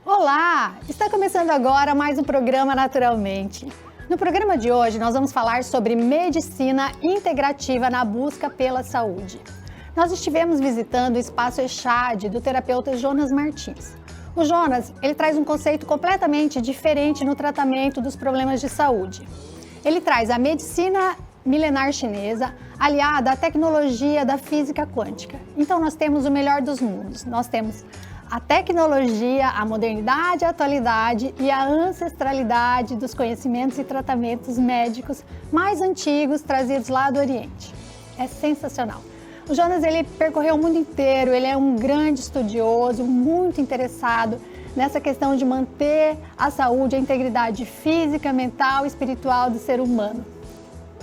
Olá! Está começando agora mais um programa Naturalmente. No programa de hoje nós vamos falar sobre medicina integrativa na busca pela saúde. Nós estivemos visitando o espaço ECHAD do terapeuta Jonas Martins. O Jonas, ele traz um conceito completamente diferente no tratamento dos problemas de saúde. Ele traz a medicina milenar chinesa aliada à tecnologia da física quântica. Então nós temos o melhor dos mundos. Nós temos a tecnologia, a modernidade, a atualidade e a ancestralidade dos conhecimentos e tratamentos médicos mais antigos trazidos lá do Oriente. É sensacional. O Jonas, ele percorreu o mundo inteiro, ele é um grande estudioso, muito interessado nessa questão de manter a saúde, a integridade física, mental e espiritual do ser humano.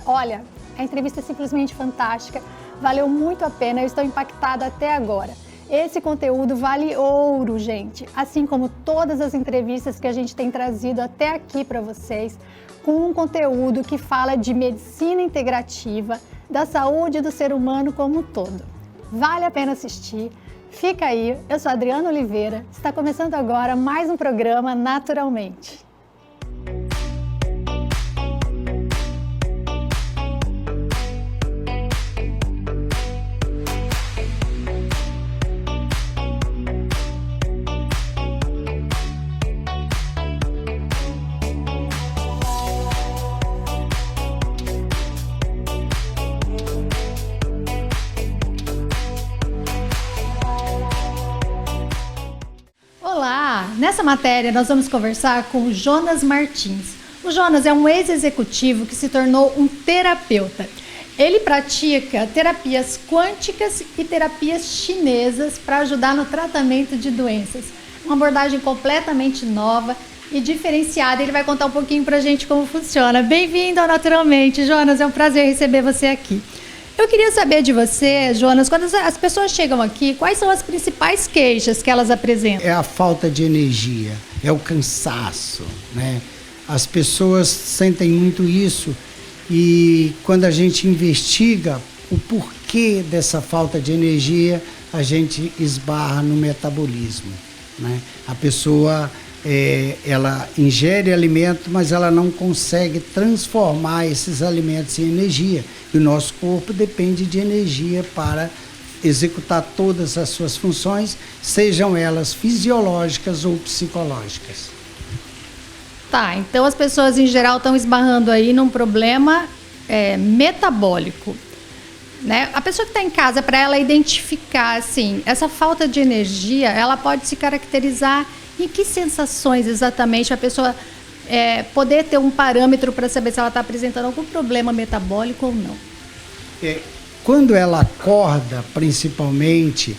Olha, a entrevista é simplesmente fantástica, valeu muito a pena, eu estou impactada até agora. Esse conteúdo vale ouro, gente, assim como todas as entrevistas que a gente tem trazido até aqui para vocês, com um conteúdo que fala de medicina integrativa, da saúde do ser humano como um todo. Vale a pena assistir. Fica aí, eu sou a Adriana Oliveira, está começando agora mais um programa Naturalmente. Nessa matéria, nós vamos conversar com o Jonas Martins. O Jonas é um ex-executivo que se tornou um terapeuta. Ele pratica terapias quânticas e terapias chinesas para ajudar no tratamento de doenças. Uma abordagem completamente nova e diferenciada. Ele vai contar um pouquinho para a gente como funciona. Bem-vindo ao Naturalmente, Jonas. É um prazer receber você aqui. Eu queria saber de você, Jonas, quando as pessoas chegam aqui, quais são as principais queixas que elas apresentam? É a falta de energia, é o cansaço, né? As pessoas sentem muito isso e quando a gente investiga o porquê dessa falta de energia, a gente esbarra no metabolismo, né? A pessoa ela ingere alimento, mas ela não consegue transformar esses alimentos em energia. E o nosso corpo depende de energia para executar todas as suas funções, sejam elas fisiológicas ou psicológicas. Tá, então as pessoas em geral estão esbarrando aí num problema metabólico, né? A pessoa que está em casa, para ela identificar, assim, essa falta de energia, ela pode se caracterizar em que sensações exatamente a pessoa poder ter um parâmetro para saber se ela está apresentando algum problema metabólico ou não? Quando ela acorda, principalmente,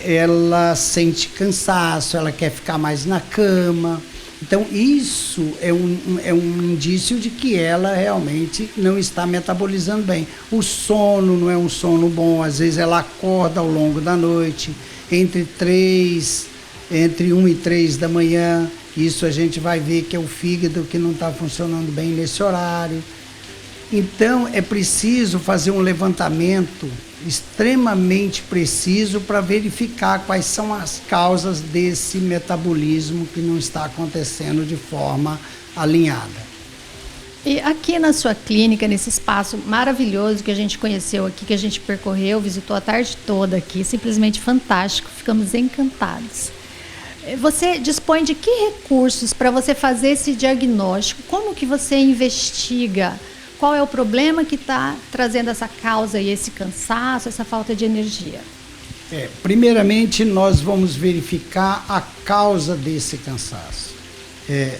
ela sente cansaço, ela quer ficar mais na cama. Então, isso é um indício de que ela realmente não está metabolizando bem. O sono não é um sono bom, às vezes ela acorda ao longo da noite, entre 1 e 3 da manhã. Isso a gente vai ver que é o fígado que não está funcionando bem nesse horário. Então, é preciso fazer um levantamento extremamente preciso para verificar quais são as causas desse metabolismo que não está acontecendo de forma alinhada. E aqui na sua clínica, nesse espaço maravilhoso que a gente conheceu aqui, que a gente percorreu, visitou a tarde toda aqui, simplesmente fantástico, ficamos encantados. Você dispõe de que recursos para você fazer esse diagnóstico? Como que você investiga? Qual é o problema que está trazendo essa causa e esse cansaço, essa falta de energia? Primeiramente, nós vamos verificar a causa desse cansaço.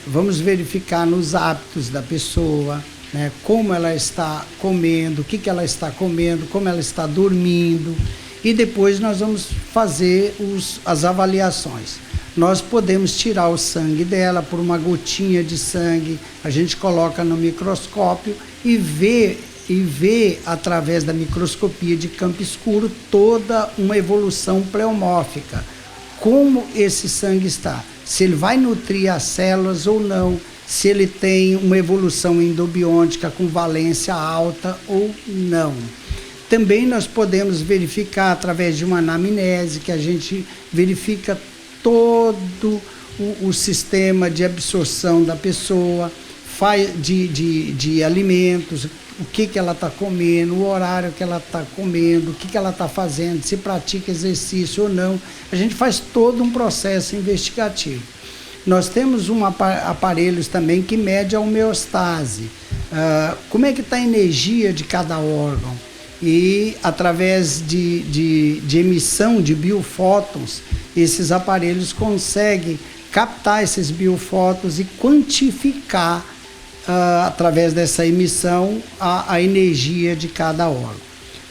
Vamos verificar nos hábitos da pessoa, né, como ela está comendo, o que ela está comendo, como ela está dormindo. E depois nós vamos fazer as avaliações. Nós podemos tirar o sangue dela por uma gotinha de sangue, a gente coloca no microscópio e vê através da microscopia de campo escuro toda uma evolução pleomórfica. Como esse sangue está, se ele vai nutrir as células ou não, se ele tem uma evolução endobiôtica com valência alta ou não. Também nós podemos verificar através de uma anamnese, que a gente verifica todo o sistema de absorção da pessoa, de alimentos, o que ela está comendo, o horário que ela está comendo, o que ela está fazendo, se pratica exercício ou não. A gente faz todo um processo investigativo. Nós temos aparelhos também que mede a homeostase, como é que está a energia de cada órgão. E através de emissão de biofótons, esses aparelhos conseguem captar esses biofótons e quantificar, através dessa emissão, a energia de cada órgão.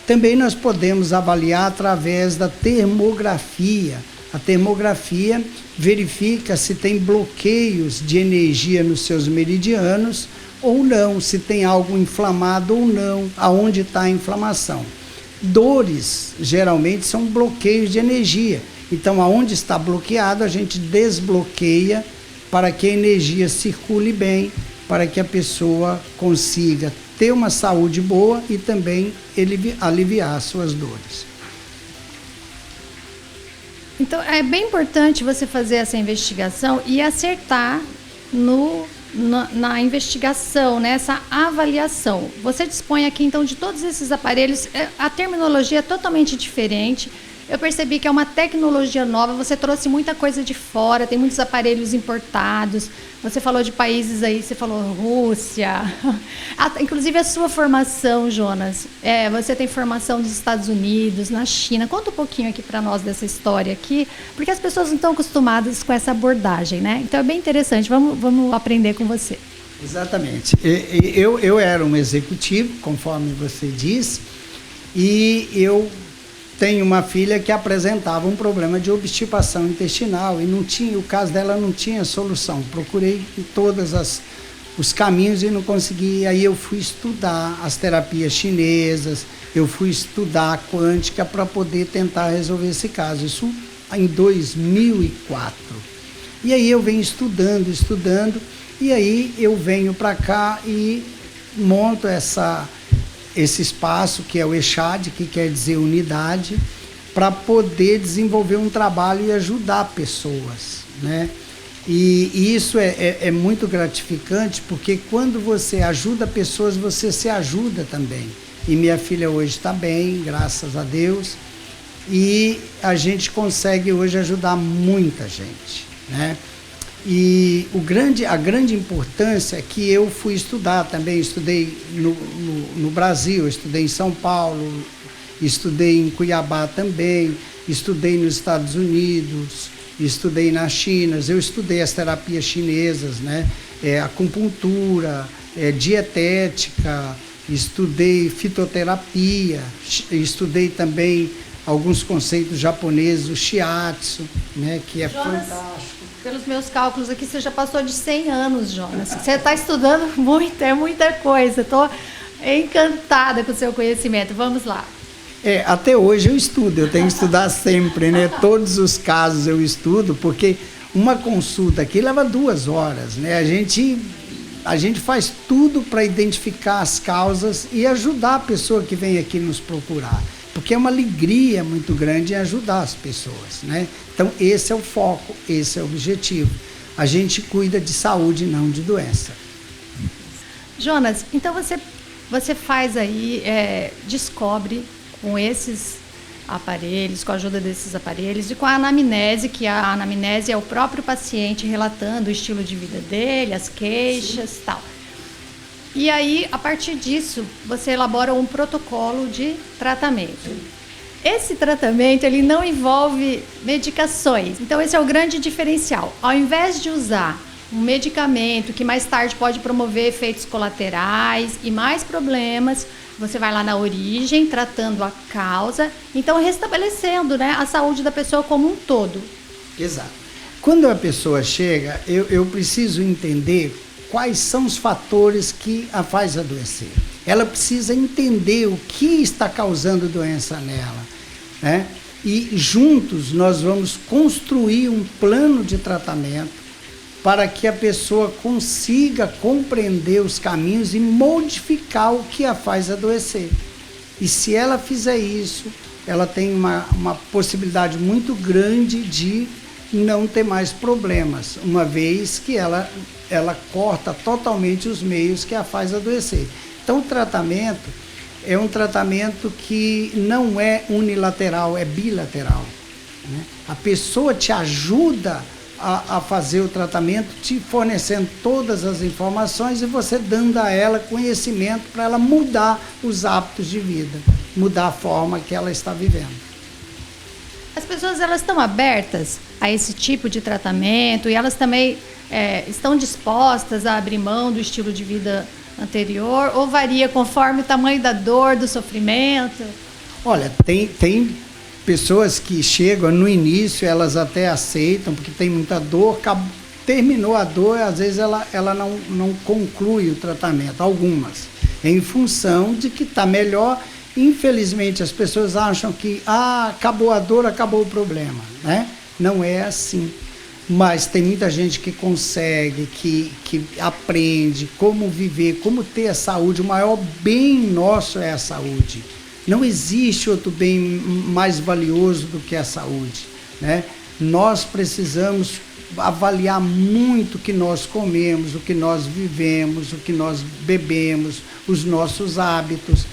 Também nós podemos avaliar através da termografia. A termografia verifica se tem bloqueios de energia nos seus meridianos ou não, se tem algo inflamado ou não, aonde está a inflamação. Dores, geralmente, são bloqueios de energia. Então, aonde está bloqueado, a gente desbloqueia para que a energia circule bem, para que a pessoa consiga ter uma saúde boa e também aliviar suas dores. Então, é bem importante você fazer essa investigação e acertar na investigação, nessa avaliação. Você dispõe aqui, então, de todos esses aparelhos. A terminologia é totalmente diferente. Eu percebi que é uma tecnologia nova, você trouxe muita coisa de fora, tem muitos aparelhos importados. Você falou de países aí, você falou Rússia. Inclusive a sua formação, Jonas. Você tem formação nos Estados Unidos, na China. Conta um pouquinho aqui para nós dessa história aqui, porque as pessoas não estão acostumadas com essa abordagem, né? Então é bem interessante, vamos aprender com você. Exatamente. Eu era um executivo, conforme você disse, e eu tenho uma filha que apresentava um problema de obstipação intestinal e o caso dela não tinha solução. Procurei em todos os caminhos e não consegui. Aí eu fui estudar as terapias chinesas, eu fui estudar a quântica para poder tentar resolver esse caso. Isso em 2004. E aí eu venho estudando, e aí eu venho para cá e monto esse espaço que é o ECHAD, que quer dizer unidade, para poder desenvolver um trabalho e ajudar pessoas, né? E isso é muito gratificante, porque quando você ajuda pessoas, você se ajuda também. E minha filha hoje está bem, graças a Deus, e a gente consegue hoje ajudar muita gente, né? E a grande importância é que eu fui estudar também, estudei no Brasil, estudei em São Paulo, estudei em Cuiabá também, estudei nos Estados Unidos, estudei na China, eu estudei as terapias chinesas, né? Acupuntura, dietética, estudei fitoterapia, estudei também alguns conceitos japoneses, o shiatsu, né? Que é fantástico. Pelos meus cálculos aqui, você já passou de 100 anos, Jonas. Você está estudando muito, é muita coisa. Estou encantada com o seu conhecimento. Vamos lá. Até hoje eu estudo, eu tenho que estudar sempre, né? Todos os casos eu estudo, porque uma consulta aqui leva 2 horas, né? A gente faz tudo para identificar as causas e ajudar a pessoa que vem aqui nos procurar. Porque é uma alegria muito grande em ajudar as pessoas, né? Então, esse é o foco, esse é o objetivo. A gente cuida de saúde, não de doença. Jonas, então você faz aí, descobre com esses aparelhos, com a ajuda desses aparelhos e com a anamnese, que a anamnese é o próprio paciente relatando o estilo de vida dele, as queixas e tal. E aí, a partir disso, você elabora um protocolo de tratamento. Esse tratamento, ele não envolve medicações. Então, esse é o grande diferencial. Ao invés de usar um medicamento que mais tarde pode promover efeitos colaterais e mais problemas, você vai lá na origem, tratando a causa, então restabelecendo, né, a saúde da pessoa como um todo. Exato. Quando a pessoa chega, eu preciso entender quais são os fatores que a faz adoecer. Ela precisa entender o que está causando doença nela, né? E juntos nós vamos construir um plano de tratamento para que a pessoa consiga compreender os caminhos e modificar o que a faz adoecer. E se ela fizer isso, ela tem uma possibilidade muito grande de não ter mais problemas, uma vez que ela corta totalmente os meios que a faz adoecer. Então, o tratamento é um tratamento que não é unilateral, é bilateral, né? A pessoa te ajuda a fazer o tratamento, te fornecendo todas as informações e você dando a ela conhecimento para ela mudar os hábitos de vida, mudar a forma que ela está vivendo. As pessoas, elas estão abertas a esse tipo de tratamento e elas também estão dispostas a abrir mão do estilo de vida anterior, ou varia conforme o tamanho da dor, do sofrimento? Olha, tem pessoas que chegam no início, elas até aceitam, porque tem muita dor, terminou a dor, às vezes ela não conclui o tratamento, algumas, em função de que está melhor. Infelizmente, as pessoas acham que acabou a dor, acabou o problema, né? Não é assim. Mas tem muita gente que consegue, que aprende como viver, como ter a saúde. O maior bem nosso é a saúde. Não existe outro bem mais valioso do que a saúde, né? Nós precisamos avaliar muito o que nós comemos, o que nós vivemos, o que nós bebemos, os nossos hábitos.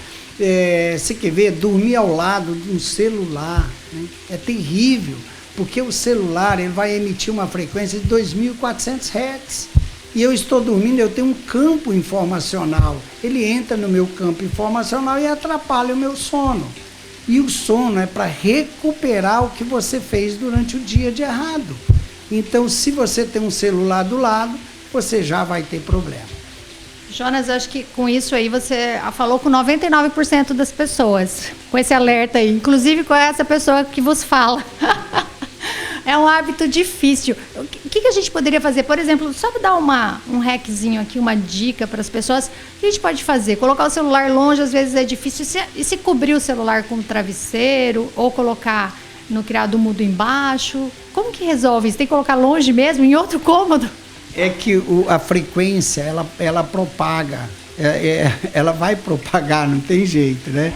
Você quer ver, dormir ao lado de um celular, né? É terrível, porque o celular ele vai emitir uma frequência de 2.400 Hz. E eu estou dormindo, eu tenho um campo informacional. Ele entra no meu campo informacional e atrapalha o meu sono. E o sono é para recuperar o que você fez durante o dia de errado. Então, se você tem um celular do lado, você já vai ter problema. Jonas, acho que com isso aí você falou com 99% das pessoas, com esse alerta aí, inclusive com essa pessoa que vos fala. É um hábito difícil. O que a gente poderia fazer? Por exemplo, só para dar um hackzinho aqui, uma dica para as pessoas, o que a gente pode fazer? Colocar o celular longe, às vezes é difícil. E se cobrir o celular com um travesseiro ou colocar no criado mudo embaixo? Como que resolve isso? Tem que colocar longe mesmo, em outro cômodo? É que a frequência, ela propaga, ela vai propagar, não tem jeito, né?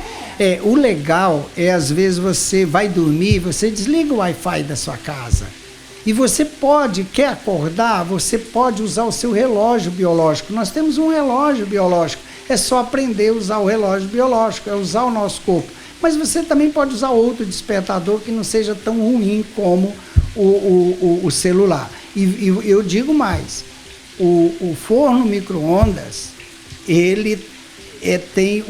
O legal é, às vezes, você vai dormir, você desliga o Wi-Fi da sua casa. E você quer acordar, você pode usar o seu relógio biológico. Nós temos um relógio biológico, é só aprender a usar o relógio biológico, é usar o nosso corpo. Mas você também pode usar outro despertador que não seja tão ruim como o celular. E eu digo mais, o forno micro-ondas, ele tem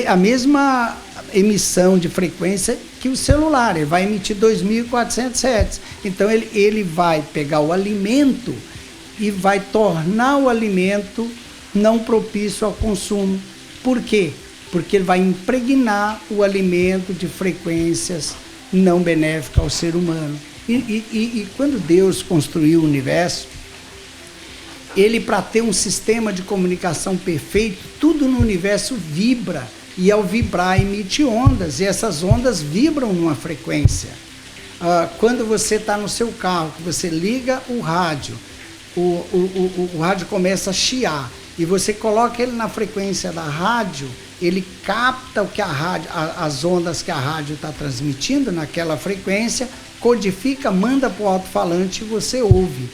a mesma emissão de frequência que o celular, ele vai emitir 2.400 Hz. Então ele vai pegar o alimento e vai tornar o alimento não propício ao consumo. Por quê? Porque ele vai impregnar o alimento de frequências não benéficas ao ser humano. E quando Deus construiu o universo, ele, para ter um sistema de comunicação perfeito, tudo no universo vibra. E ao vibrar, emite ondas, e essas ondas vibram numa frequência. Quando você está no seu carro, que você liga o rádio, o rádio começa a chiar, e você coloca ele na frequência da rádio, ele capta o que as ondas que a rádio está transmitindo naquela frequência, codifica, manda para o alto-falante e você ouve.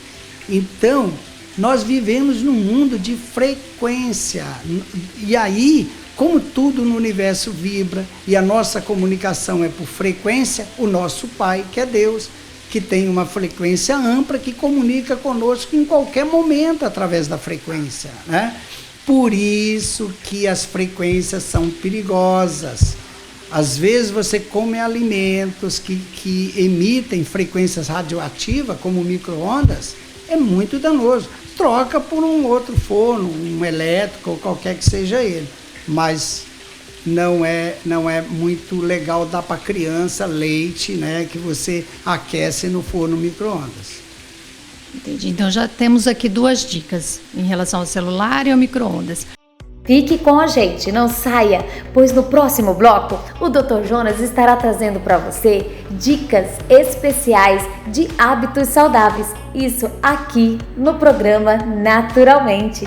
Então, nós vivemos num mundo de frequência, e aí, como tudo no universo vibra e a nossa comunicação é por frequência, o nosso Pai, que é Deus, que tem uma frequência ampla, que comunica conosco em qualquer momento através da frequência, né? Por isso que as frequências são perigosas. Às vezes você come alimentos que emitem frequências radioativas, como micro-ondas, é muito danoso. Troca por um outro forno, um elétrico ou qualquer que seja ele. Mas não é muito legal dar para criança leite, né, que você aquece no forno micro-ondas. Entendi. Então já temos aqui 2 dicas em relação ao celular e ao micro-ondas. Fique com a gente, não saia, pois no próximo bloco o Dr. Jonas estará trazendo para você dicas especiais de hábitos saudáveis. Isso aqui no programa Naturalmente.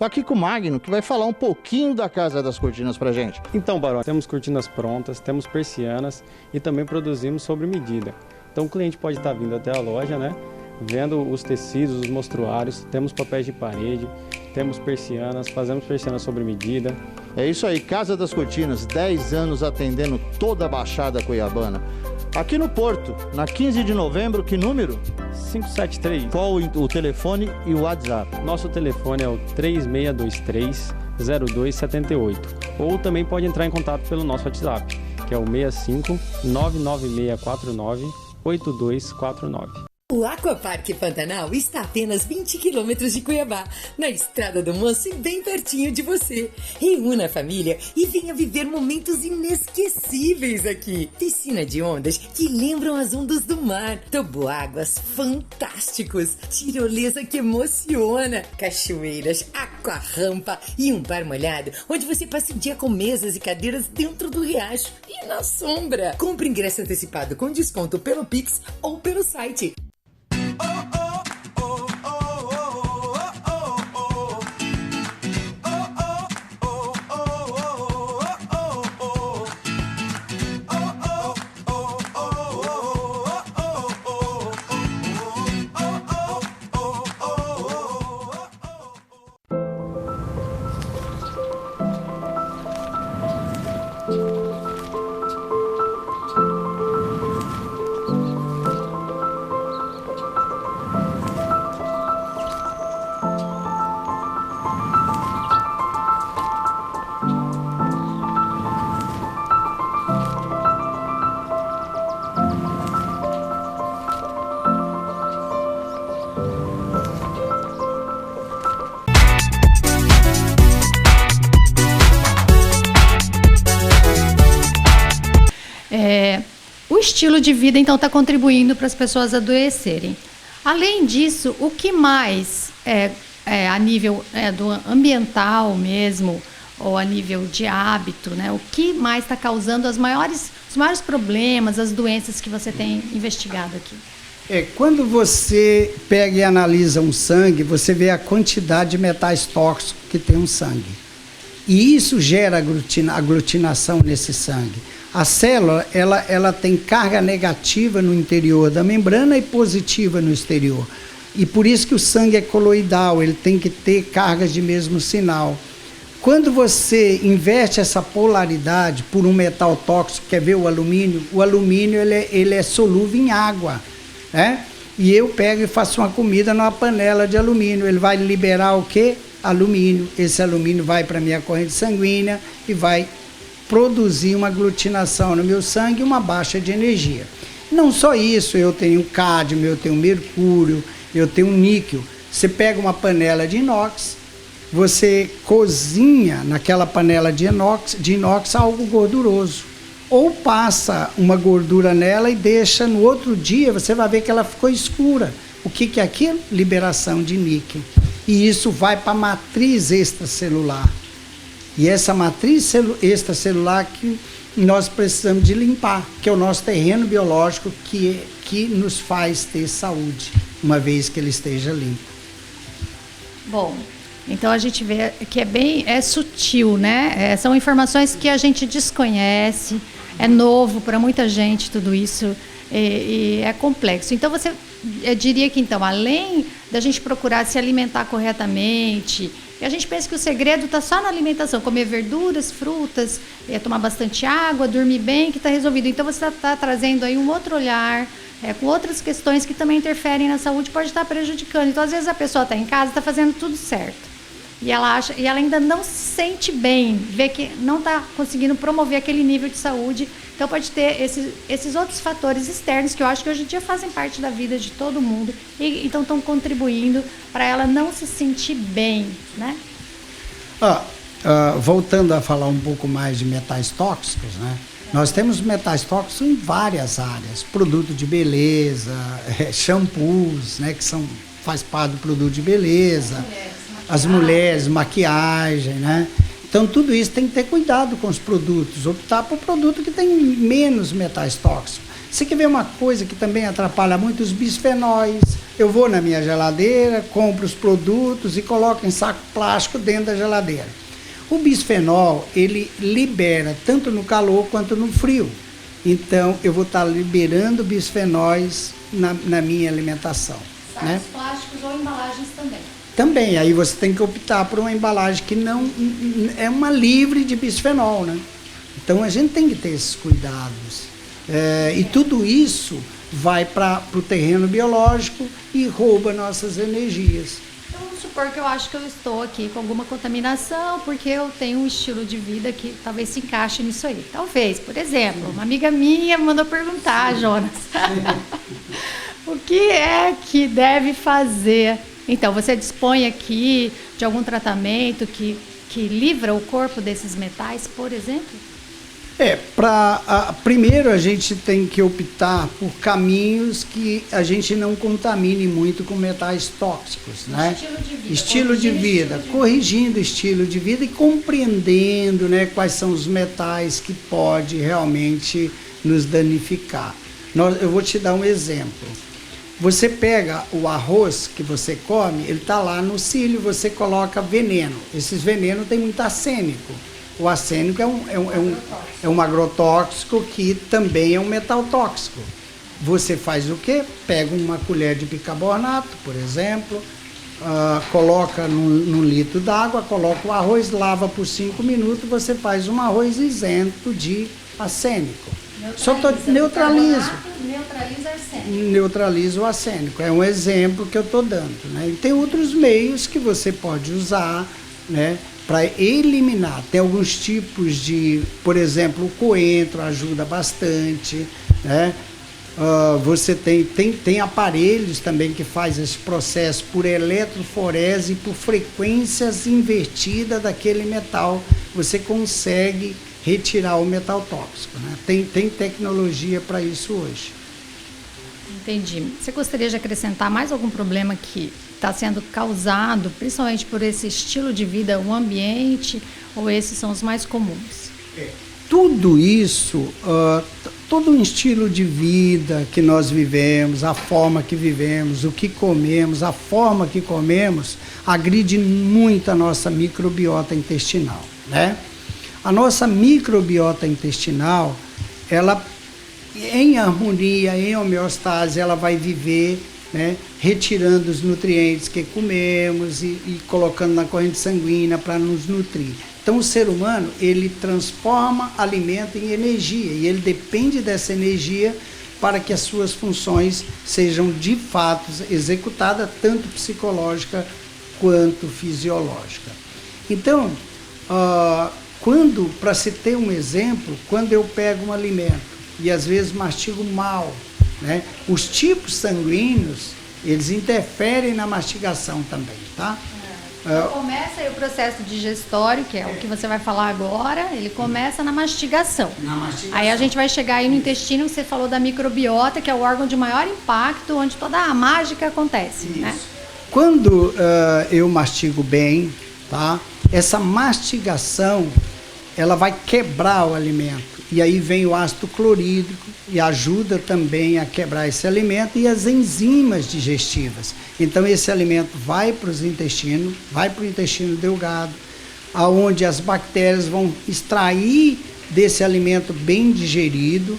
Tô aqui com o Magno, que vai falar um pouquinho da Casa das Cortinas pra gente. Então, Barão, temos cortinas prontas, temos persianas e também produzimos sobre medida. Então o cliente pode estar vindo até a loja, né? Vendo os tecidos, os mostruários, temos papéis de parede, temos persianas, fazemos persianas sobre medida. É isso aí, Casa das Cortinas, 10 anos atendendo toda a Baixada Cuiabana. Aqui no Porto, na 15 de novembro, que número? 573. Qual o telefone e o WhatsApp? Nosso telefone é o 3623-0278. Ou também pode entrar em contato pelo nosso WhatsApp, que é o 65 99649 8249. O Aquaparque Pantanal está a apenas 20 quilômetros de Cuiabá, na Estrada do Manso e bem pertinho de você. Reúna a família e venha viver momentos inesquecíveis aqui. Piscina de ondas que lembram as ondas do mar, toboáguas fantásticos, tirolesa que emociona, cachoeiras, aquarrampa e um bar molhado onde você passa o dia com mesas e cadeiras dentro do riacho e na sombra. Compre ingresso antecipado com desconto pelo Pix ou pelo site. O estilo de vida, então, está contribuindo para as pessoas adoecerem. Além disso, o que mais, a nível do ambiental mesmo, ou a nível de hábito, né? O que mais está causando os maiores problemas, as doenças que você tem investigado aqui? Quando você pega e analisa um sangue, você vê a quantidade de metais tóxicos que tem um sangue. E isso gera aglutinação nesse sangue. A célula, ela tem carga negativa no interior da membrana e positiva no exterior. E por isso que o sangue é coloidal, ele tem que ter cargas de mesmo sinal. Quando você inverte essa polaridade por um metal tóxico, quer ver o alumínio ele é solúvel em água, né? E eu pego e faço uma comida numa panela de alumínio, ele vai liberar o quê? Alumínio. Esse alumínio vai para a minha corrente sanguínea e vai produzir uma aglutinação no meu sangue e uma baixa de energia. Não só isso, eu tenho cádmio, eu tenho mercúrio, eu tenho níquel. Você pega uma panela de inox, você cozinha naquela panela de inox algo gorduroso. Ou passa uma gordura nela e deixa no outro dia, você vai ver que ela ficou escura. O que é aquilo? Liberação de níquel. E isso vai para a matriz extracelular. E essa matriz extracelular que nós precisamos de limpar, que é o nosso terreno biológico que nos faz ter saúde, uma vez que ele esteja limpo. Bom, então a gente vê que é sutil, né? São informações que a gente desconhece, é novo para muita gente tudo isso e é complexo. Então eu diria que então, além da gente procurar se alimentar corretamente, e a gente pensa que o segredo está só na alimentação, comer verduras, frutas, tomar bastante água, dormir bem, que está resolvido. Então você está trazendo aí um outro olhar, com outras questões que também interferem na saúde, pode estar prejudicando. Então às vezes a pessoa está em casa, está fazendo tudo certo. E ela ainda não se sente bem, vê que não está conseguindo promover aquele nível de saúde. Então pode ter esses outros fatores externos que eu acho que hoje em dia fazem parte da vida de todo mundo e então estão contribuindo para ela não se sentir bem, né? Voltando a falar um pouco mais de metais tóxicos, né? Nós temos metais tóxicos em várias áreas, produto de beleza, shampoos, né, que faz parte do produto de beleza, as mulheres, maquiagem, né? Então, tudo isso tem que ter cuidado com os produtos, optar por produto que tem menos metais tóxicos. Você quer ver uma coisa que também atrapalha muito? Os bisfenóis. Eu vou na minha geladeira, compro os produtos e coloco em saco plástico dentro da geladeira. O bisfenol, ele libera tanto no calor quanto no frio. Então, eu vou estar liberando bisfenóis na minha alimentação. Sacos né? plásticos ou embalagens também. Também, aí você tem que optar por uma embalagem que não é uma livre de bisfenol, né? Então a gente tem que ter esses cuidados. E tudo isso vai para o terreno biológico e rouba nossas energias. Então, vamos supor que eu acho que eu estou aqui com alguma contaminação, porque eu tenho um estilo de vida que talvez se encaixe nisso aí. Talvez, por exemplo, uma amiga minha me mandou perguntar, Jonas, o que é que deve fazer? Então, você dispõe aqui de algum tratamento que livra o corpo desses metais, por exemplo? Primeiro a gente tem que optar por caminhos que a gente não contamine muito com metais tóxicos, né? Estilo de vida. Corrigindo o estilo de vida e compreendendo, né, quais são os metais que pode realmente nos danificar. Eu vou te dar um exemplo. Você pega o arroz que você come, ele está lá no cilho, você coloca veneno. Esses venenos têm muito arsênico. O arsênico é um agrotóxico que também é um metal tóxico. Você faz o quê? Pega uma colher de bicarbonato, por exemplo, coloca num litro d'água, coloca o arroz, lava por 5 minutos, você faz um arroz isento de arsênico. Neutraliza arsênico. Neutraliza o arsênico. É um exemplo que eu estou dando. Né? E tem outros meios que você pode usar, né, para eliminar. Tem alguns tipos de, por exemplo, o coentro ajuda bastante. Né? Você tem aparelhos também que faz esse processo por eletroforese e por frequências invertidas daquele metal. Você consegue retirar o metal tóxico. Né? Tem tecnologia para isso hoje. Entendi. Você gostaria de acrescentar mais algum problema que está sendo causado, principalmente por esse estilo de vida, o ambiente, ou esses são os mais comuns? Tudo isso, todo um estilo de vida que nós vivemos, a forma que vivemos, o que comemos, a forma que comemos, agride muito a nossa microbiota intestinal, né? A nossa microbiota intestinal, ela, em harmonia, em homeostase, ela vai viver, né, retirando os nutrientes que comemos e colocando na corrente sanguínea para nos nutrir. Então, o ser humano, ele transforma alimento em energia e ele depende dessa energia para que as suas funções sejam, de fato, executadas, tanto psicológica quanto fisiológica. Então, para se ter um exemplo, quando eu pego um alimento e às vezes mastigo mal, né, os tipos sanguíneos, eles interferem na mastigação também, tá? Então, começa aí o processo digestório, que é o que você vai falar agora, ele começa na mastigação. Aí a gente vai chegar aí no intestino, você falou da microbiota, que é o órgão de maior impacto, onde toda a mágica acontece, né? Quando eu mastigo bem, tá? Essa mastigação, ela vai quebrar o alimento. E aí vem o ácido clorídrico e ajuda também a quebrar esse alimento e as enzimas digestivas. Então esse alimento vai para os intestinos, vai para o intestino delgado, aonde as bactérias vão extrair desse alimento bem digerido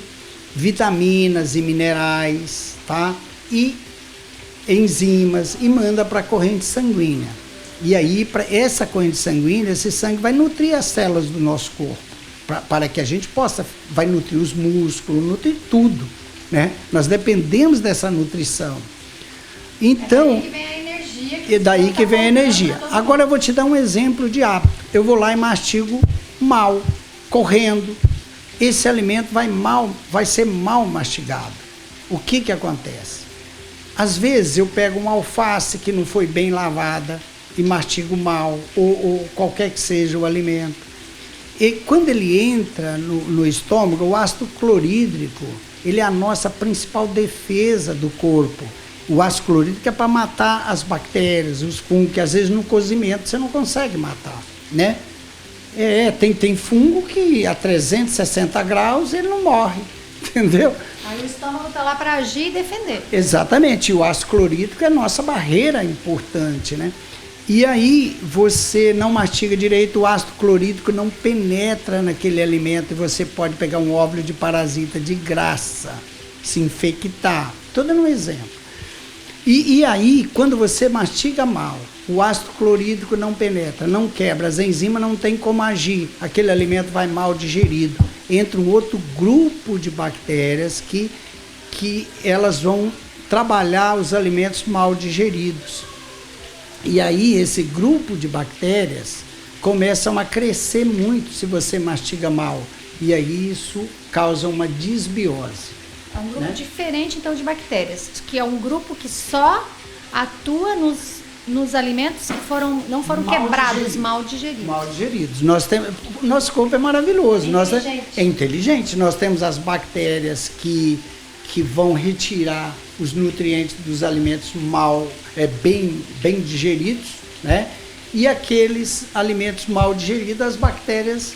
vitaminas e minerais, tá? E enzimas e manda para a corrente sanguínea. E aí, para essa corrente sanguínea, esse sangue vai nutrir as células do nosso corpo, para que a gente vai nutrir os músculos, nutrir tudo, né? Nós dependemos dessa nutrição. Então, é daí que vem a energia. Agora eu vou te dar um exemplo de hábito. Eu vou lá e mastigo mal, correndo. Esse alimento vai ser mal mastigado. O que acontece? Às vezes eu pego uma alface que não foi bem lavada e mastigo mal, ou qualquer que seja o alimento. E quando ele entra no estômago, o ácido clorídrico, ele é a nossa principal defesa do corpo. O ácido clorídrico é para matar as bactérias, os fungos, que às vezes no cozimento você não consegue matar, né? Tem fungo que a 360 graus ele não morre, entendeu? Aí o estômago está lá para agir e defender. Exatamente, e o ácido clorídrico é a nossa barreira importante, né? E aí você não mastiga direito, o ácido clorídrico não penetra naquele alimento e você pode pegar um óvulo de parasita de graça, se infectar. Estou dando um exemplo. E aí, quando você mastiga mal, o ácido clorídrico não penetra, não quebra, as enzimas não tem como agir, aquele alimento vai mal digerido. Entra um outro grupo de bactérias que elas vão trabalhar os alimentos mal digeridos. E aí esse grupo de bactérias começam a crescer muito se você mastiga mal. E aí isso causa uma disbiose. É um grupo diferente, então, de bactérias, que é um grupo que só atua nos alimentos que não foram quebrados, mal digeridos. Mal digeridos. Nosso corpo é maravilhoso. É inteligente. Nós temos as bactérias que vão retirar os nutrientes dos alimentos bem digeridos, né? E aqueles alimentos mal digeridos, as bactérias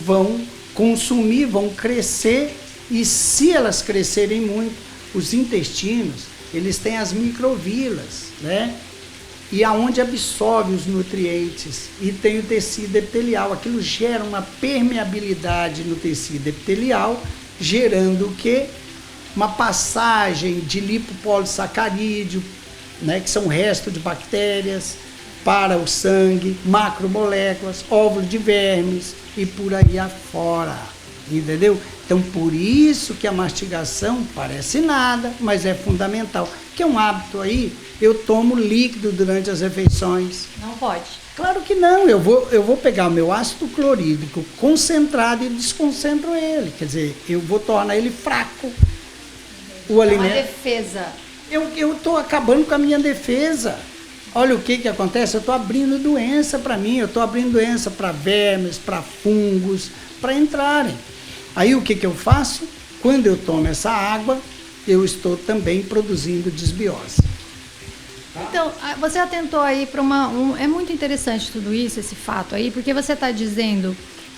vão consumir, vão crescer. E se elas crescerem muito, os intestinos, eles têm as microvilas, né? E aonde absorve os nutrientes e tem o tecido epitelial. Aquilo gera uma permeabilidade no tecido epitelial, gerando o quê? Uma passagem de lipopolissacarídeo, né? Que são restos de bactérias, para o sangue, macromoléculas, óvulos de vermes e por aí afora. Entendeu? Então, por isso que a mastigação parece nada, mas é fundamental. Que é um hábito aí, eu tomo líquido durante as refeições. Não pode. Claro que não, eu vou pegar o meu ácido clorídrico concentrado e desconcentro ele. Quer dizer, eu vou tornar ele fraco. O alimento. Uma defesa. Eu estou acabando com a minha defesa. Olha o que acontece, eu estou abrindo doença para mim, eu estou abrindo doença para vermes, para fungos, para entrarem. Aí o que eu faço? Quando eu tomo essa água, eu estou também produzindo disbiose. Então, você atentou aí para é muito interessante tudo isso, esse fato aí, porque você está dizendo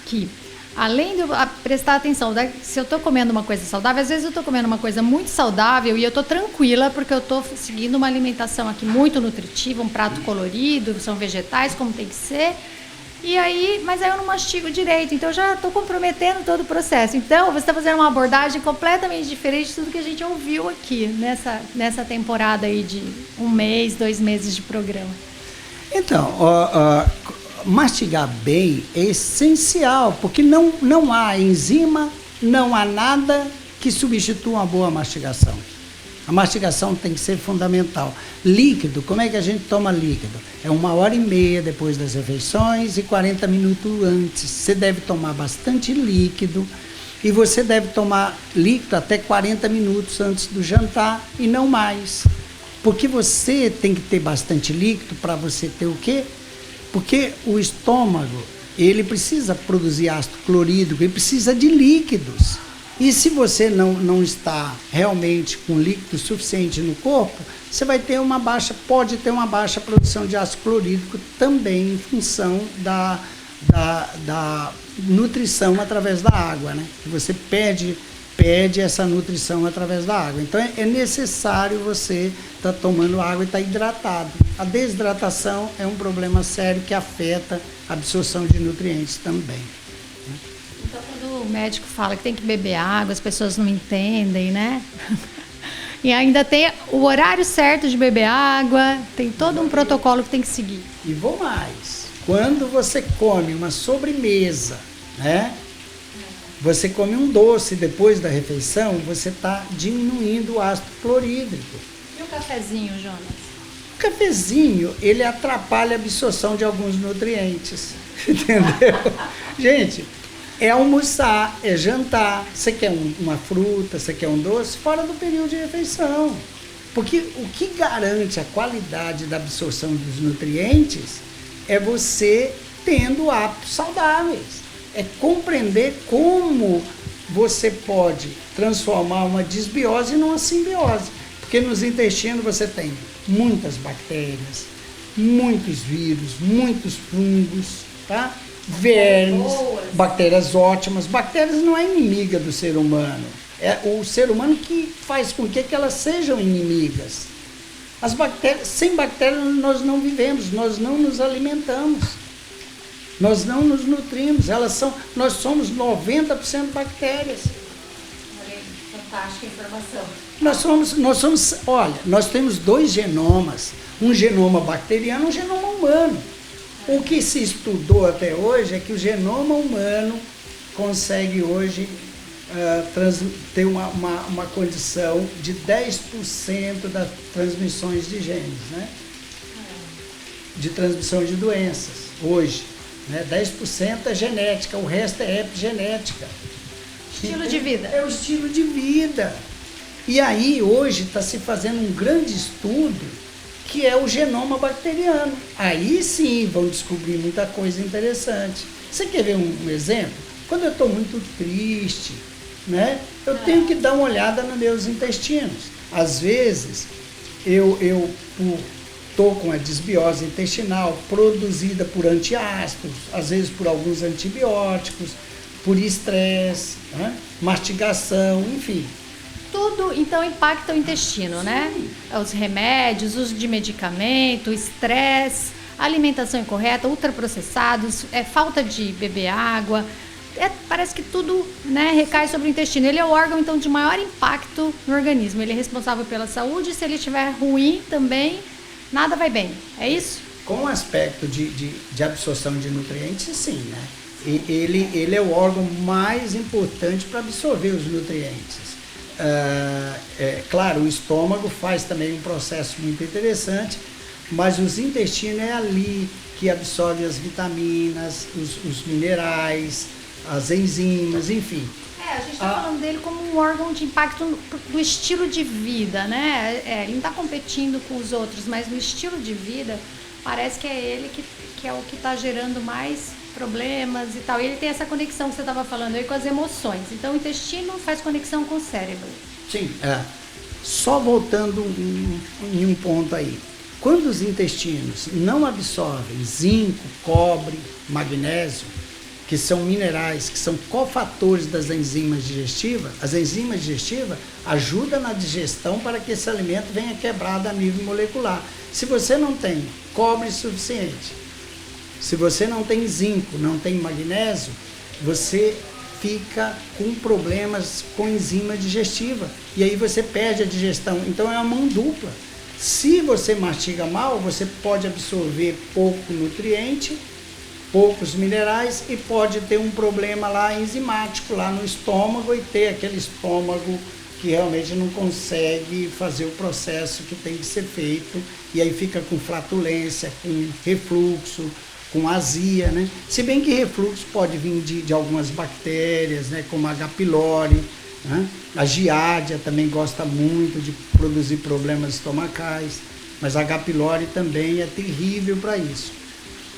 que, além de eu prestar atenção, se eu estou comendo uma coisa saudável, às vezes eu estou comendo uma coisa muito saudável e eu estou tranquila porque eu estou seguindo uma alimentação aqui muito nutritiva, um prato colorido, são vegetais como tem que ser. Mas aí eu não mastigo direito, então eu já estou comprometendo todo o processo. Então, você está fazendo uma abordagem completamente diferente de tudo que a gente ouviu aqui nessa temporada aí de 1 mês, 2 meses de programa. Então, mastigar bem é essencial, porque não há enzima, não há nada que substitua uma boa mastigação. A mastigação tem que ser fundamental. Líquido, como é que a gente toma líquido? É 1h30 depois das refeições e 40 minutos antes. Você deve tomar bastante líquido e você deve tomar líquido até 40 minutos antes do jantar e não mais. Porque você tem que ter bastante líquido para você ter o quê? Porque o estômago, ele precisa produzir ácido clorídrico, ele precisa de líquidos. E se você não está realmente com líquido suficiente no corpo, você pode ter uma baixa produção de ácido clorídrico também em função da nutrição através da água, né? Você perde essa nutrição através da água. Então é necessário você estar tomando água e estar hidratado. A desidratação é um problema sério que afeta a absorção de nutrientes também. Então, quando o médico fala que tem que beber água, as pessoas não entendem, né? E ainda tem o horário certo de beber água, tem todo um protocolo que tem que seguir. E vou mais. Quando você come uma sobremesa, né? Você come um doce depois da refeição, você está diminuindo o ácido clorídrico. E o cafezinho, Jonas? O cafezinho, ele atrapalha a absorção de alguns nutrientes, entendeu? Gente, é almoçar, é jantar, você quer uma fruta, você quer um doce, fora do período de refeição. Porque o que garante a qualidade da absorção dos nutrientes é você tendo hábitos saudáveis. É compreender como você pode transformar uma disbiose numa simbiose. Porque nos intestinos você tem muitas bactérias, muitos vírus, muitos fungos, tá? vermes, bactérias ótimas. Bactérias não é inimiga do ser humano. É o ser humano que faz com que elas sejam inimigas. As bactérias, sem bactérias nós não vivemos, nós não nos alimentamos, nós não nos nutrimos. Nós somos 90% bactérias. Fantástica informação. Nós temos 2 genomas, um genoma bacteriano e um genoma humano. O que se estudou até hoje é que o genoma humano consegue hoje ter uma condição de 10% das transmissões de genes, né? De transmissão de doenças, hoje. Né? 10% é genética, o resto é epigenética. Estilo de vida. É o estilo de vida. E aí, hoje, está se fazendo um grande estudo, que é o genoma bacteriano. Aí sim, vão descobrir muita coisa interessante. Você quer ver um exemplo? Quando eu estou muito triste, né, eu tenho que dar uma olhada nos meus intestinos. Às vezes, eu estou com a desbiose intestinal produzida por antiácidos, às vezes por alguns antibióticos, por estresse, né, mastigação, enfim. Tudo, então, impacta o intestino, né? Os remédios, uso de medicamento, estresse, alimentação incorreta, ultraprocessados, falta de beber água. Parece que tudo, né, recai sobre o intestino. Ele é o órgão, então, de maior impacto no organismo. Ele é responsável pela saúde. Se ele estiver ruim também, nada vai bem. É isso? Com o aspecto de absorção de nutrientes, sim, né? Ele é o órgão mais importante para absorver os nutrientes. Claro, o estômago faz também um processo muito interessante, mas os intestinos é ali que absorve as vitaminas, os minerais, as enzimas, enfim. A gente está falando dele como um órgão de impacto do estilo de vida, né? Ele não está competindo com os outros, mas no estilo de vida parece que é ele que é o que está gerando mais problemas e tal. E ele tem essa conexão que você estava falando aí com as emoções. Então o intestino faz conexão com o cérebro. Sim, só voltando em um ponto aí. Quando os intestinos não absorvem zinco, cobre, magnésio, que são minerais, que são cofatores das enzimas digestivas, as enzimas digestivas ajudam na digestão para que esse alimento venha quebrado a nível molecular. Se você não tem cobre suficiente, se você não tem zinco, não tem magnésio, você fica com problemas com enzima digestiva. E aí você perde a digestão. Então é uma mão dupla. Se você mastiga mal, você pode absorver pouco nutriente, poucos minerais e pode ter um problema lá enzimático lá no estômago e ter aquele estômago que realmente não consegue fazer o processo que tem que ser feito. E aí fica com flatulência, com refluxo, com azia, né? Se bem que refluxo pode vir de algumas bactérias, né? Como a H. pylori, né? A giardia também gosta muito de produzir problemas estomacais, mas a H. pylori também é terrível para isso.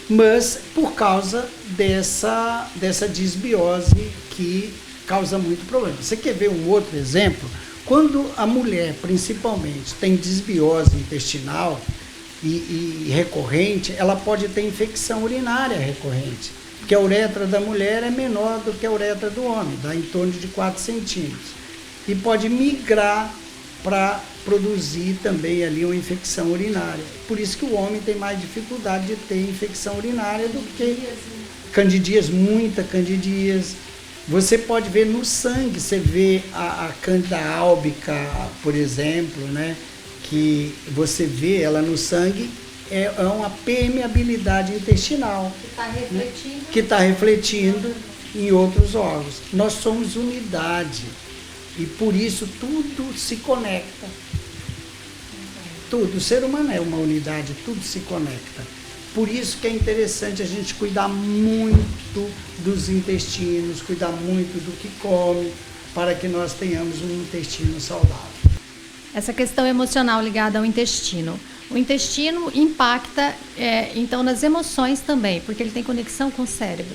Mas por causa dessa disbiose que causa muito problema. Você quer ver um outro exemplo? Quando a mulher, principalmente, tem disbiose intestinal, e recorrente, ela pode ter infecção urinária recorrente, porque a uretra da mulher é menor do que a uretra do homem, dá em torno de 4 centímetros, e pode migrar para produzir também ali uma infecção urinária. Por isso que o homem tem mais dificuldade de ter infecção urinária do que candidíase, muita candidíase. Você pode ver no sangue, você vê a Cândida albicans, por exemplo, né? Que você vê ela no sangue, é uma permeabilidade intestinal. Que está refletindo em outros órgãos. Nós somos unidade e por isso tudo se conecta. Tudo, o ser humano é uma unidade, tudo se conecta. Por isso que é interessante a gente cuidar muito dos intestinos, cuidar muito do que come, para que nós tenhamos um intestino saudável. Essa questão emocional ligada ao intestino. O intestino impacta, então, nas emoções também, porque ele tem conexão com o cérebro.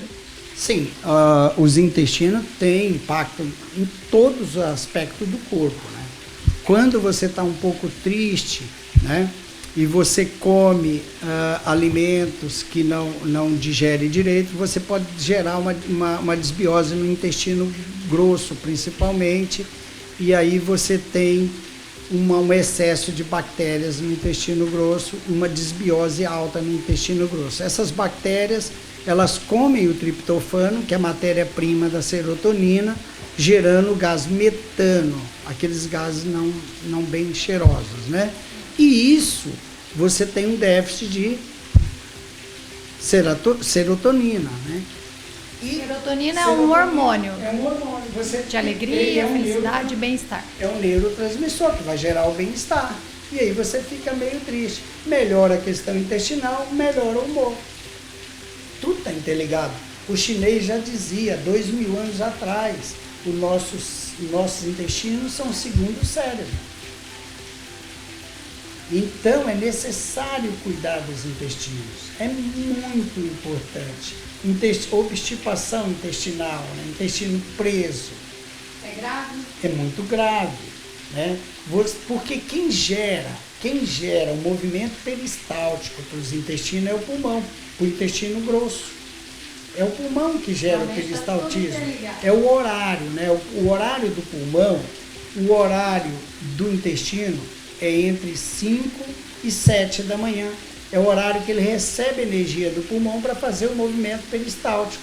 Sim, os intestinos têm impacto em todos os aspectos do corpo, né? Quando você está um pouco triste, né? e você come alimentos que não digere direito, você pode gerar uma desbiose no intestino grosso, principalmente, e aí você tem um excesso de bactérias no intestino grosso, uma desbiose alta no intestino grosso. Essas bactérias, elas comem o triptofano, que é a matéria-prima da serotonina, gerando o gás metano, aqueles gases não bem cheirosos, né? E isso, você tem um déficit de serotonina, né? Serotonina é um hormônio É um hormônio. de alegria, felicidade e bem-estar. É um neurotransmissor que vai gerar o bem-estar. E aí você fica meio triste. Melhora a questão intestinal, melhora o humor. Tudo está interligado. O chinês já dizia, 2000 anos atrás, os nossos intestinos são o segundo cérebro. Então é necessário cuidar dos intestinos. É muito importante. Obstipação intestinal, né? Intestino preso. É grave? É muito grave, né? Porque quem gera o movimento peristáltico para os intestinos é o pulmão, o intestino grosso. É o pulmão que gera o peristaltismo. É o horário, né? O horário do pulmão, o horário do intestino é entre 5 e 7 da manhã. É o horário que ele recebe energia do pulmão para fazer o movimento peristáltico.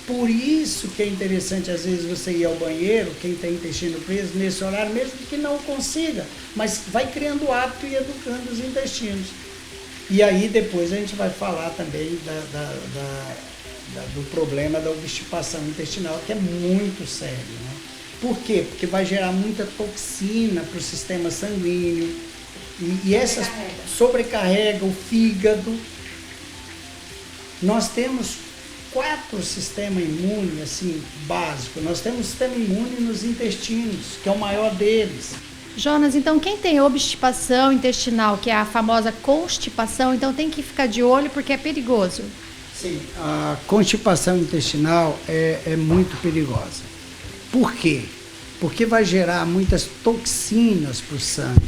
Por isso que é interessante, às vezes, você ir ao banheiro, quem tem intestino preso, nesse horário, mesmo que não consiga, mas vai criando hábito e educando os intestinos. E aí, depois, a gente vai falar também do problema da obstipação intestinal, que é muito sério, né? Por quê? Porque vai gerar muita toxina para o sistema sanguíneo, e essas sobrecarrega o fígado. Nós temos 4 sistemas imunes, assim, básicos. Nós temos o sistema imune nos intestinos, que é o maior deles. Jonas, então quem tem obstipação intestinal, que é a famosa constipação, então tem que ficar de olho porque é perigoso. Sim, a constipação intestinal é muito perigosa. Por quê? Porque vai gerar muitas toxinas para o sangue.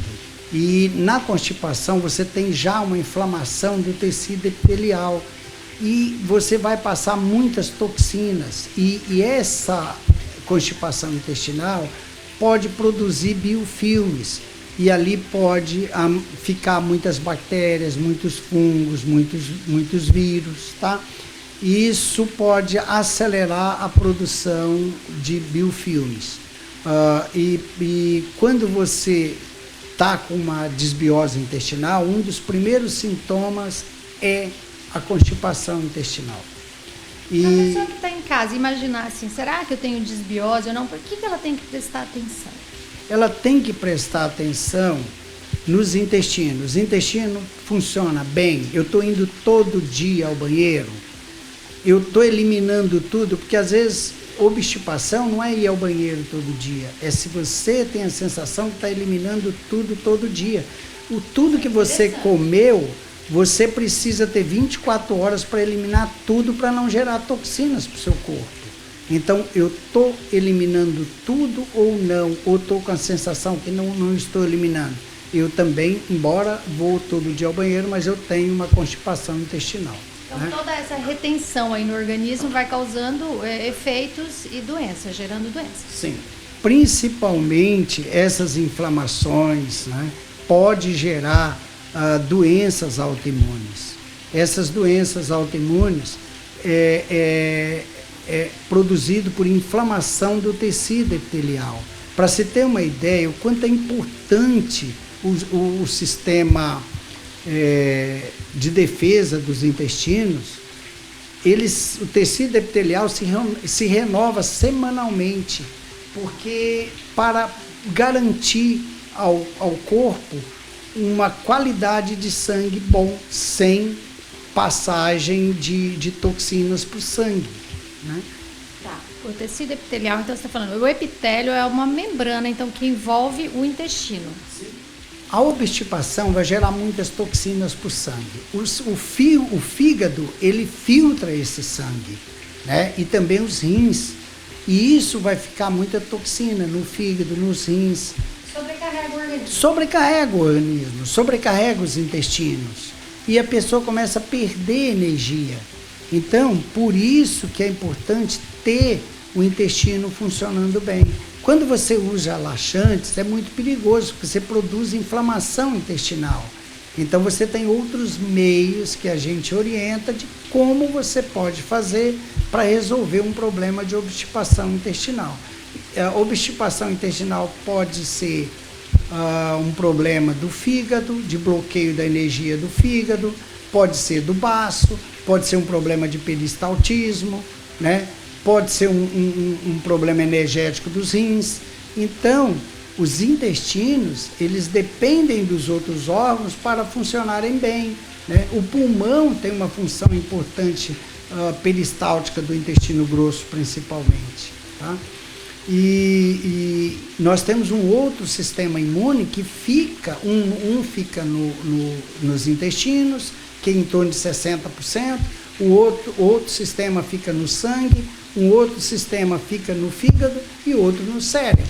E na constipação você tem já uma inflamação do tecido epitelial. E você vai passar muitas toxinas. E essa constipação intestinal pode produzir biofilmes. E ali pode ficar muitas bactérias, muitos fungos, muitos vírus, tá? E isso pode acelerar a produção de biofilmes. E quando você está com uma desbiose intestinal, um dos primeiros sintomas é a constipação intestinal. E a pessoa que está em casa, imaginar assim, será que eu tenho desbiose ou não? Por que ela tem que prestar atenção? Ela tem que prestar atenção nos intestinos. O intestino funciona bem. Eu estou indo todo dia ao banheiro. Eu estou eliminando tudo, porque às vezes obstipação não é ir ao banheiro todo dia. É se você tem a sensação que está eliminando tudo todo dia. Tudo que você comeu, você precisa ter 24 horas para eliminar tudo para não gerar toxinas para o seu corpo. Então, eu estou eliminando tudo ou não? Ou estou com a sensação que não estou eliminando? Eu também, embora vou todo dia ao banheiro, mas eu tenho uma constipação intestinal. Então, né? Toda essa retenção aí no organismo vai causando efeitos e doenças, gerando doenças. Sim. Principalmente essas inflamações, né, pode gerar doenças autoimunes. Essas doenças autoimunes é produzido por inflamação do tecido epitelial. Para se ter uma ideia, o quanto é importante o sistema de defesa dos intestinos, o tecido epitelial se renova semanalmente, porque para garantir ao corpo uma qualidade de sangue bom, sem passagem de toxinas para o sangue. Né? Tá. O tecido epitelial, então você está falando, o epitélio é uma membrana então que envolve o intestino. Sim. A obstipação vai gerar muitas toxinas para o sangue. O fígado, ele filtra esse sangue, né? E também os rins. E isso vai ficar muita toxina no fígado, nos rins. Sobrecarrega o organismo. sobrecarrega o organismo, sobrecarrega os intestinos e a pessoa começa a perder energia. Então, por isso que é importante ter o intestino funcionando bem. Quando você usa laxantes, é muito perigoso, porque você produz inflamação intestinal. Então, você tem outros meios que a gente orienta de como você pode fazer para resolver um problema de obstipação intestinal. A obstipação intestinal pode ser um problema do fígado, de bloqueio da energia do fígado, pode ser do baço, pode ser um problema de peristaltismo, né? Pode ser um problema energético dos rins. Então, os intestinos, eles dependem dos outros órgãos para funcionarem bem, né? O pulmão tem uma função importante peristáltica do intestino grosso, principalmente, tá? E nós temos um outro sistema imune que fica, fica nos intestinos, que é em torno de 60%, o outro sistema fica no sangue, um outro sistema fica no fígado e outro no cérebro.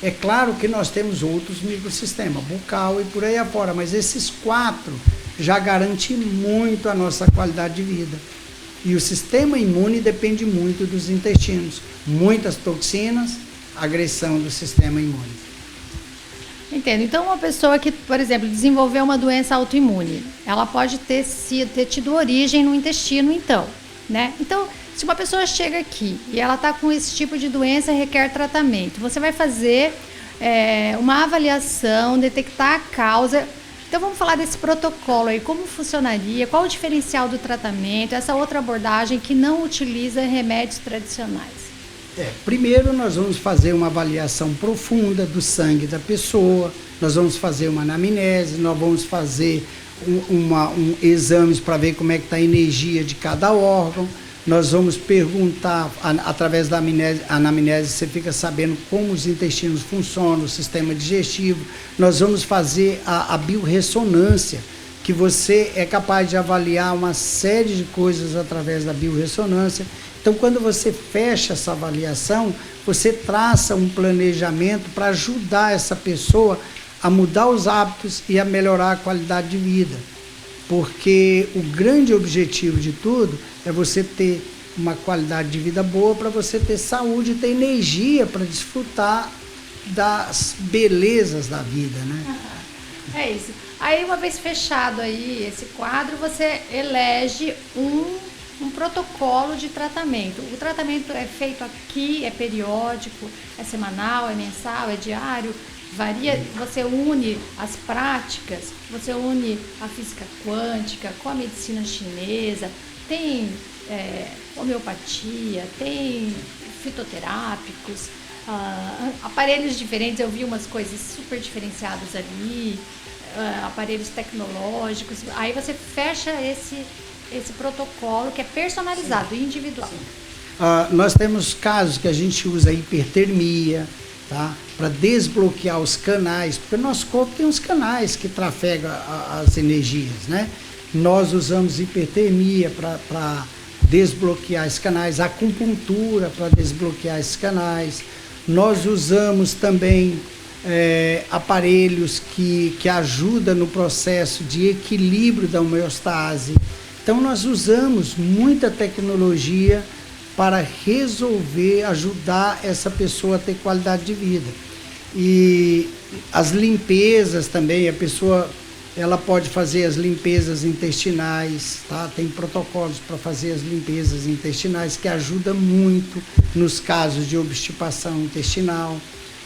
É claro que nós temos outros microsistemas, bucal e por aí afora, mas esses 4 já garantem muito a nossa qualidade de vida. E o sistema imune depende muito dos intestinos. Muitas toxinas, agressão do sistema imune. Entendo. Então, uma pessoa que, por exemplo, desenvolveu uma doença autoimune, ela pode ter tido origem no intestino, então, né? Então, se uma pessoa chega aqui e ela está com esse tipo de doença e requer tratamento, você vai fazer uma avaliação, detectar a causa. Então vamos falar desse protocolo aí, como funcionaria, qual o diferencial do tratamento, essa outra abordagem que não utiliza remédios tradicionais. Primeiro nós vamos fazer uma avaliação profunda do sangue da pessoa, nós vamos fazer uma anamnese, nós vamos fazer exames para ver como é que está a energia de cada órgão. Nós vamos perguntar, através da anamnese, você fica sabendo como os intestinos funcionam, o sistema digestivo. Nós vamos fazer a biorressonância, que você é capaz de avaliar uma série de coisas através da biorressonância. Então, quando você fecha essa avaliação, você traça um planejamento para ajudar essa pessoa a mudar os hábitos e a melhorar a qualidade de vida. Porque o grande objetivo de tudo é você ter uma qualidade de vida boa, para você ter saúde e ter energia para desfrutar das belezas da vida, né? É isso. Aí, uma vez fechado aí esse quadro, você elege um protocolo de tratamento. O tratamento é feito aqui, é periódico, é semanal, é mensal, é diário? Varia, você une as práticas, você une a física quântica com a medicina chinesa, tem homeopatia, tem fitoterápicos, aparelhos diferentes, eu vi umas coisas super diferenciadas ali, aparelhos tecnológicos, aí você fecha esse protocolo que é personalizado, individual. Nós temos casos que a gente usa hipertermia, tá? Para desbloquear os canais, porque o nosso corpo tem uns canais que trafegam as energias, né? Nós usamos hipertermia para desbloquear esses canais, acupuntura para desbloquear esses canais. Nós usamos também aparelhos que ajudam no processo de equilíbrio da homeostase. Então nós usamos muita tecnologia para resolver, ajudar essa pessoa a ter qualidade de vida. E as limpezas também, a pessoa ela pode fazer as limpezas intestinais, tá? Tem protocolos para fazer as limpezas intestinais que ajudam muito nos casos de obstipação intestinal.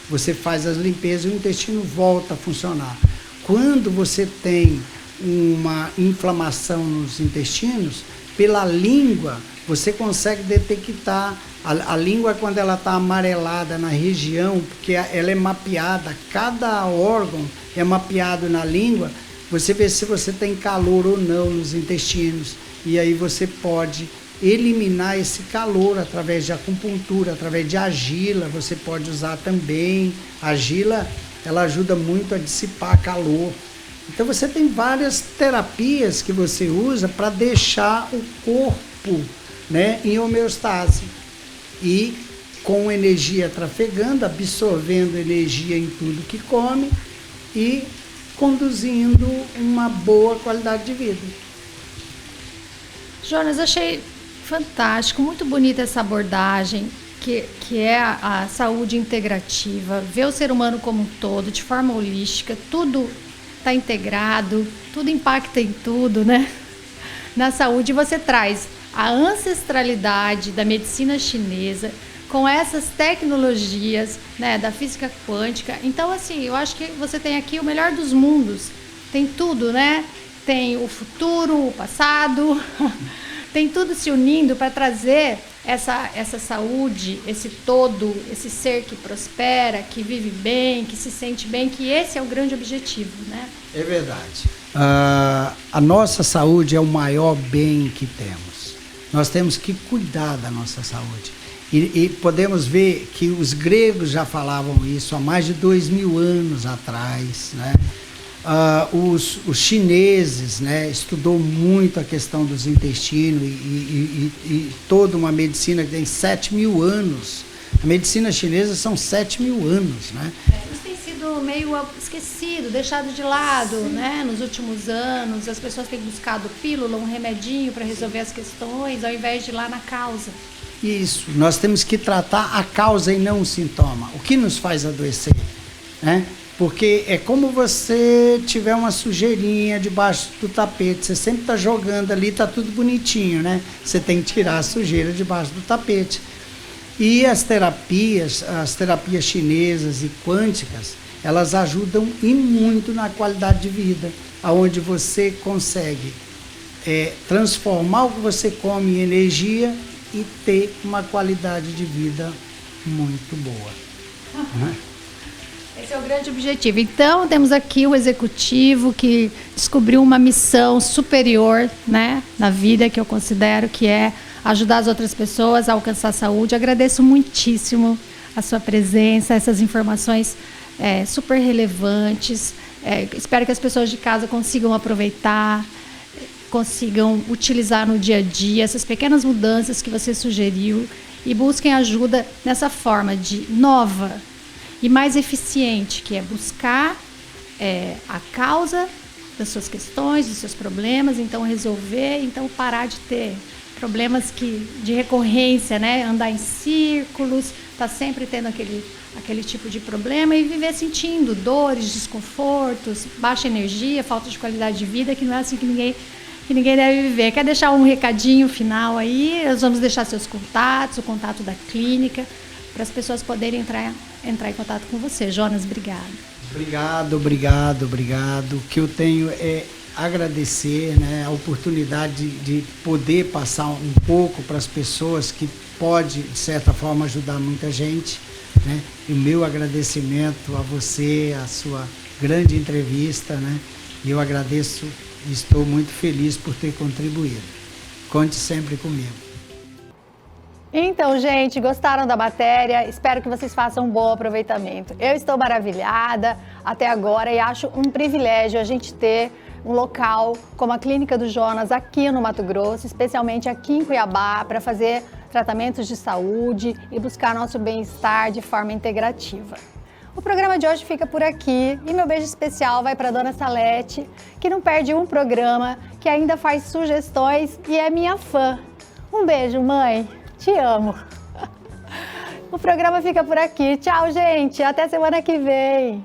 Você faz as limpezas e o intestino volta a funcionar. Quando você tem uma inflamação nos intestinos, pela língua, você consegue detectar. A língua, quando ela está amarelada na região, porque ela é mapeada, cada órgão é mapeado na língua, você vê se você tem calor ou não nos intestinos. E aí você pode eliminar esse calor através de acupuntura, através de argila, você pode usar também. A argila, ela ajuda muito a dissipar calor. Então você tem várias terapias que você usa para deixar o corpo, né, em homeostase e com energia trafegando, absorvendo energia em tudo que come e conduzindo uma boa qualidade de vida. Jonas, achei fantástico, muito bonita essa abordagem, que é a saúde integrativa, ver o ser humano como um todo, de forma holística, tudo está integrado, tudo impacta em tudo, né? Na saúde você traz a ancestralidade da medicina chinesa com essas tecnologias, né, da física quântica. Então, assim, eu acho que você tem aqui o melhor dos mundos, tem tudo, né? Tem o futuro, o passado, tem tudo se unindo para trazer essa saúde, esse todo, esse ser que prospera, que vive bem, que se sente bem, que esse é o grande objetivo, né? É verdade. A nossa saúde é o maior bem que temos. Nós temos que cuidar da nossa saúde. E podemos ver que os gregos já falavam isso há mais de 2000 anos atrás, né? Os chineses, né, estudou muito a questão dos intestinos e toda uma medicina que tem 7.000 anos. A medicina chinesa são 7.000 anos, né? Isso tem sido meio esquecido, deixado de lado, né? Nos últimos anos, as pessoas têm buscado pílula, um remedinho para resolver as questões, ao invés de ir lá na causa. Isso, nós temos que tratar a causa e não o sintoma. O que nos faz adoecer, né? Porque é como você tiver uma sujeirinha debaixo do tapete, você sempre está jogando ali, está tudo bonitinho, né? Você tem que tirar a sujeira debaixo do tapete. E as terapias chinesas e quânticas, elas ajudam e muito na qualidade de vida, onde você consegue transformar o que você come em energia e ter uma qualidade de vida muito boa. Né? Esse é o grande objetivo. Então, temos aqui o executivo que descobriu uma missão superior, né, na vida, que eu considero que é ajudar as outras pessoas a alcançar a saúde. Agradeço muitíssimo a sua presença, essas informações super relevantes. Espero que as pessoas de casa consigam aproveitar, consigam utilizar no dia a dia essas pequenas mudanças que você sugeriu e busquem ajuda nessa forma de nova e mais eficiente, que é buscar a causa das suas questões, dos seus problemas, então resolver, então parar de ter problemas de recorrência, né? Andar em círculos, tá sempre tendo aquele tipo de problema e viver sentindo dores, desconfortos, baixa energia, falta de qualidade de vida, que não é assim que ninguém deve viver. Quer deixar um recadinho final aí? Nós vamos deixar seus contatos, o contato da clínica, para as pessoas poderem entrar em contato com você. Jonas, obrigado. Obrigado. O que eu tenho é agradecer, né, a oportunidade de poder passar um pouco para as pessoas que pode, de certa forma, ajudar muita gente, né? E o meu agradecimento a você, a sua grande entrevista, né? E eu agradeço e estou muito feliz por ter contribuído. Conte sempre comigo. Então, gente, gostaram da matéria? Espero que vocês façam um bom aproveitamento. Eu estou maravilhada até agora e acho um privilégio a gente ter um local como a Clínica do Jonas aqui no Mato Grosso, especialmente aqui em Cuiabá, para fazer tratamentos de saúde e buscar nosso bem-estar de forma integrativa. O programa de hoje fica por aqui e meu beijo especial vai para a Dona Salete, que não perde um programa, que ainda faz sugestões e é minha fã. Um beijo, mãe. Te amo. O programa fica por aqui. Tchau, gente. Até semana que vem.